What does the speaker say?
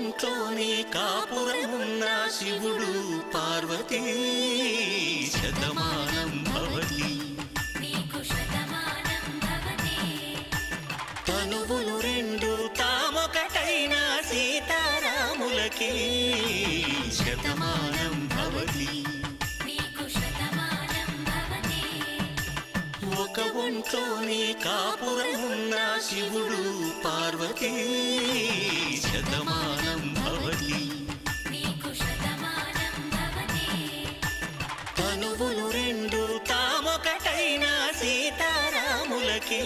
ఒంట్లోనే కాపురమున్న శివుడు పార్వతీ శతమానం భవతి తనువులు రెండు తామొకటైన సీతారాములకి శతమానం భవతి ఒక ఒంట్లోనే కాపురమున్న శివుడు పార్వతీ శతమానం భవతి తనువులు రెండు తామొకటైన సీతారాములకి